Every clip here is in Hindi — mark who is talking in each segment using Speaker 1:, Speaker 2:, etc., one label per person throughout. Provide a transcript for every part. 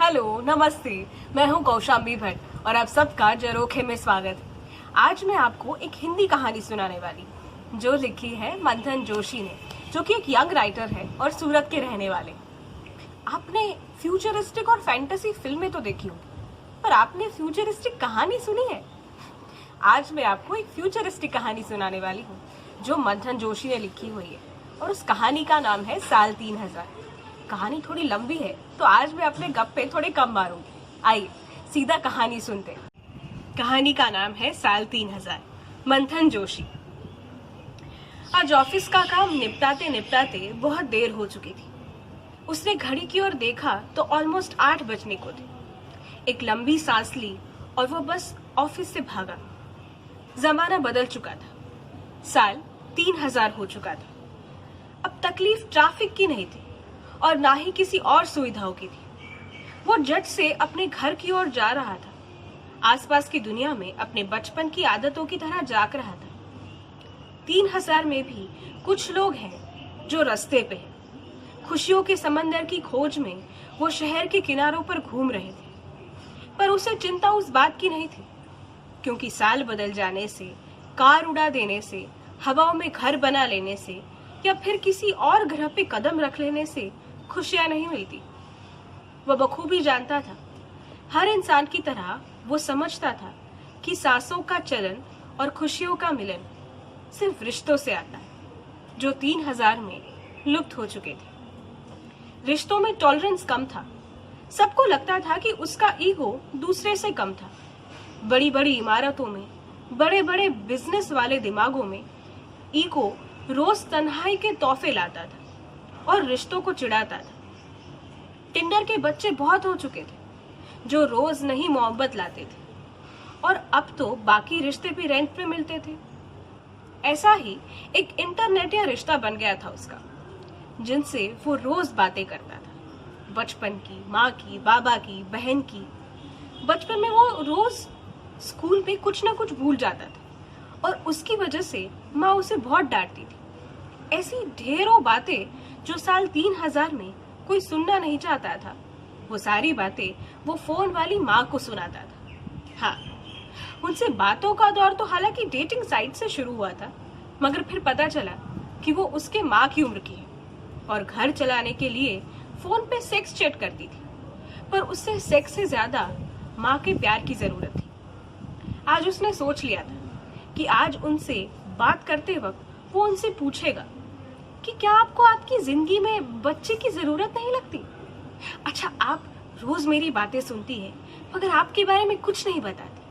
Speaker 1: हेलो, नमस्ते। मैं हूं कौशाम्बी भट्ट और आप सबका जरोखे में स्वागत। आज मैं आपको एक हिंदी कहानी सुनाने वाली जो लिखी है मंथन जोशी ने, जो कि एक यंग राइटर है और सूरत के रहने वाले। आपने फ्यूचरिस्टिक और फैंटेसी फिल्में तो देखी होंगी, पर आपने फ्यूचरिस्टिक कहानी सुनी है? आज मैं आपको एक फ्यूचरिस्टिक कहानी सुनाने वाली हूँ जो मंथन जोशी ने लिखी हुई है और उस कहानी का नाम है साल 3000। कहानी थोड़ी लंबी है तो आज मैं अपने गप्पे थोड़े कम मारूंगी। आइए सीधा कहानी सुनते हैं। कहानी का नाम है साल 3000। मंथन जोशी। आज ऑफिस का काम निपटाते निपटाते बहुत देर हो चुकी थी। उसने घड़ी की ओर देखा तो ऑलमोस्ट 8 बजने को थे। एक लंबी सांस ली और वो बस ऑफिस से भागा। जमाना बदल चुका था। साल 3000 हो चुका था। अब तकलीफ ट्रैफिक की नहीं थी और ना ही किसी और सुविधाओं की थी। वो झट से अपने घर की ओर जा रहा था। आसपास की दुनिया में अपने बचपन की आदतों की तरह जाग रहा था। 3000 में भी कुछ लोग हैं जो रास्ते पे हैं। खुशियों के समंदर की खोज में वो शहर के किनारों पर घूम रहे थे, पर उसे चिंता उस बात की नहीं थी, क्योंकि साल बदल जाने से, कार उड़ा देने से, हवाओं में घर बना लेने से या फिर किसी और ग्रह पे कदम रख लेने से खुशियां नहीं मिलती। वह बखूबी जानता था। हर इंसान की तरह वो समझता था कि सांसों का चलन और खुशियों का मिलन सिर्फ रिश्तों से आता है, जो 3000 में लुप्त हो चुके थे। रिश्तों में टॉलरेंस कम था। सबको लगता था कि उसका ईगो दूसरे से कम था। बड़ी बड़ी इमारतों में, बड़े बड़े बिजनेस वाले दिमागों में ईगो रोज तन्हाई के तोहफे लाता था और रिश्तों को चिढ़ाता था। टिंडर के बच्चे बहुत हो चुके थे जो रोज नहीं मोहब्बत लाते थे, और अब तो बाकी रिश्ते भी रेंट पे मिलते थे। ऐसा ही एक इंटरनेट या रिश्ता बन गया था उसका, जिनसे वो रोज बातें करता था। बचपन की, माँ की, बाबा की, बहन की। बचपन में वो रोज स्कूल में कुछ ना कुछ भूल जाता था और उसकी वजह से माँ उसे बहुत डांटती थी। ऐसी ढेरों बातें जो साल 3000 में कोई सुनना नहीं चाहता था, वो सारी बातें वो फोन वाली माँ को सुनाता था। हाँ, उनसे बातों का दौर तो हालांकि डेटिंग साइट से शुरू हुआ था, मगर फिर पता चला कि वो उसके माँ की उम्र की है और घर चलाने के लिए फोन पे सेक्स चैट करती थी, पर उससे सेक्स से ज्यादा माँ के प्यार की जरूरत थी। आज उसने सोच लिया था कि आज उनसे बात करते वक्त वो उनसे पूछेगा कि क्या आपको आपकी जिंदगी में बच्चे की जरूरत नहीं लगती? अच्छा, आप रोज मेरी बातें सुनती हैं, मगर आपके बारे में कुछ नहीं बताती।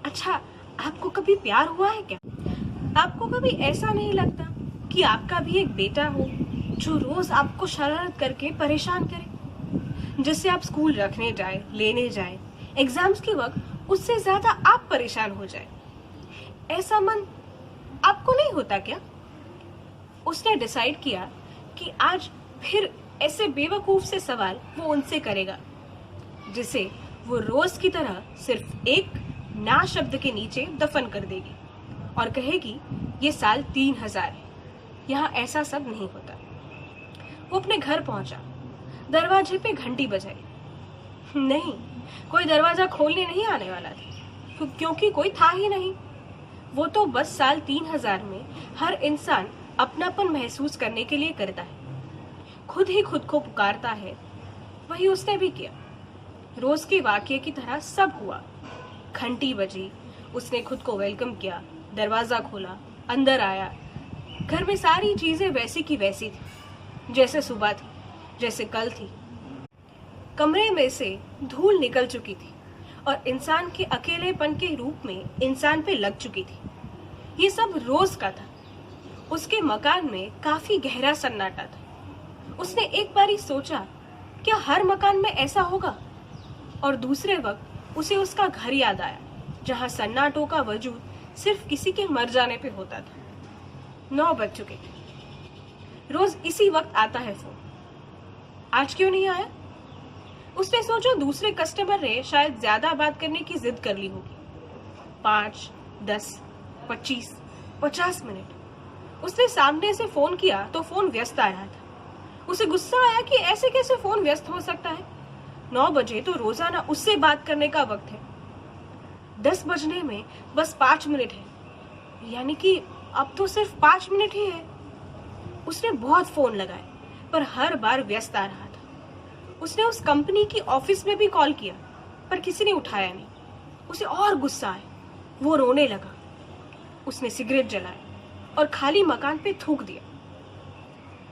Speaker 1: अच्छा, आपको कभी प्यार हुआ है क्या? आपको कभी ऐसा नहीं लगता कि आपका भी एक बेटा हो जो रोज आपको शरारत करके परेशान करे, जिससे आप स्कूल रखने जाए, लेने जाए, एग्जाम्स के वक्त उससे ज्यादा आप परेशान हो जाए? ऐसा मन आपको नहीं होता क्या? उसने डिसाइड किया कि आज फिर ऐसे बेवकूफ से सवाल वो उनसे करेगा, जिसे वो रोज की तरह सिर्फ एक ना शब्द के नीचे दफन कर देगी और कहेगी ये साल 3000 है, यहाँ ऐसा सब नहीं होता। वो अपने घर पहुंचा। दरवाजे पे घंटी बजाई। नहीं, कोई दरवाजा खोलने नहीं आने वाला था, क्योंकि कोई था ही नहीं। वो तो बस साल 3000 में हर इंसान अपनापन महसूस करने के लिए करता है, खुद ही खुद को पुकारता है। वही उसने भी किया। रोज के वाकये की तरह सब हुआ। घंटी बजी, उसने खुद को वेलकम किया, दरवाजा खोला, अंदर आया। घर में सारी चीजें वैसी की वैसी थी, जैसे सुबह थी, जैसे कल थी। कमरे में से धूल निकल चुकी थी और इंसान के अकेलेपन के रूप में इंसान पे लग चुकी थी। ये सब रोज का था। उसके मकान में काफी गहरा सन्नाटा था। उसने एक बारी सोचा, क्या हर मकान में ऐसा होगा? और दूसरे वक्त उसे उसका घर याद आया, जहां सन्नाटों का वजूद सिर्फ किसी के मर जाने पे होता था। 9 बज चुके थे। रोज इसी वक्त आता है फोन। आज क्यों नहीं आया? उसने सोचा दूसरे कस्टमर ने शायद ज्यादा बात करने की जिद कर ली होगी। 5, 10, 25, 50 मिनट। उसने सामने से फोन किया तो फोन व्यस्त आ रहा था। उसे गुस्सा आया कि ऐसे कैसे फोन व्यस्त हो सकता है। 9 बजे तो रोजाना उससे बात करने का वक्त है। 10 बजने में बस 5 मिनट है, यानी कि अब तो सिर्फ 5 मिनट ही है। उसने बहुत फोन लगाए पर हर बार व्यस्त आ रहा था। उसने उस कंपनी की ऑफिस में भी कॉल किया पर किसी ने उठाया नहीं। उसे और गुस्सा आया, वो रोने लगा। उसने सिगरेट जलाई और खाली मकान पे थूक दिया।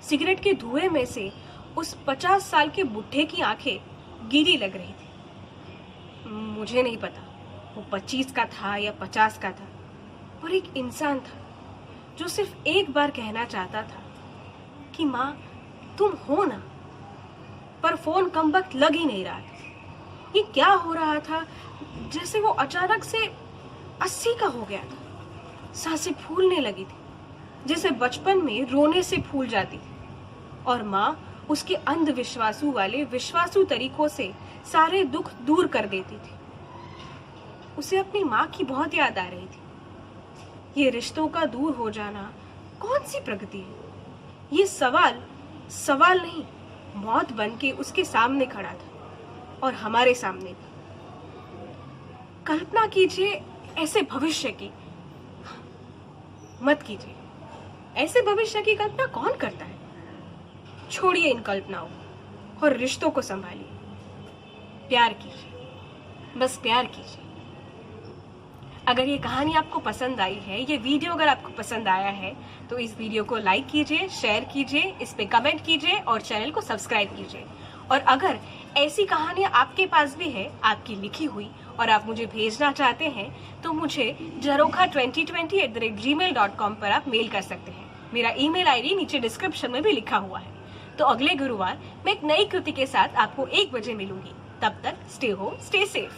Speaker 1: सिगरेट के धुएं में से उस 50 साल के बुढ़े की आंखें गीली लग रही थी। मुझे नहीं पता वो 25 का था या 50 का था, और एक इंसान था जो सिर्फ एक बार कहना चाहता था कि माँ तुम हो ना। पर फोन कम वक्त लग ही नहीं रहा था। ये क्या हो रहा था, जैसे वो अचानक से 80 का हो गया था। सांसें फूलने लगी थी, जैसे बचपन में रोने से फूल जाती थी। और माँ उसके अंधविश्वासू वाले विश्वासू तरीकों से सारे दुख दूर कर देती थी। उसे अपनी माँ की बहुत याद आ रही थी। ये रिश्तों का दूर हो जाना कौन सी प्रगति है? ये सवाल नहीं, मौत बन के उसके सामने खड़ा था, और हमारे सामने भी। कल्पना कीजिए ऐसे भविष्य की। मत कीजिए, ऐसे भविष्य की कल्पना कौन करता है? छोड़िए इन कल्पनाओं और रिश्तों को संभालिए। प्यार कीजिए, बस प्यार कीजिए। अगर ये कहानी आपको पसंद आई है, ये वीडियो अगर आपको पसंद आया है, तो इस वीडियो को लाइक कीजिए, शेयर कीजिए, इस पे कमेंट कीजिए और चैनल को सब्सक्राइब कीजिए। और अगर ऐसी कहानियां आपके पास भी है, आपकी लिखी हुई, और आप मुझे भेजना चाहते हैं, तो मुझे jarokha2020@gmail.com पर आप मेल कर सकते हैं। मेरा ईमेल आईडी नीचे डिस्क्रिप्शन में भी लिखा हुआ है। तो अगले गुरुवार मैं एक नई कृति के साथ आपको 1 बजे मिलूंगी। तब तक स्टे होम, स्टे सेफ।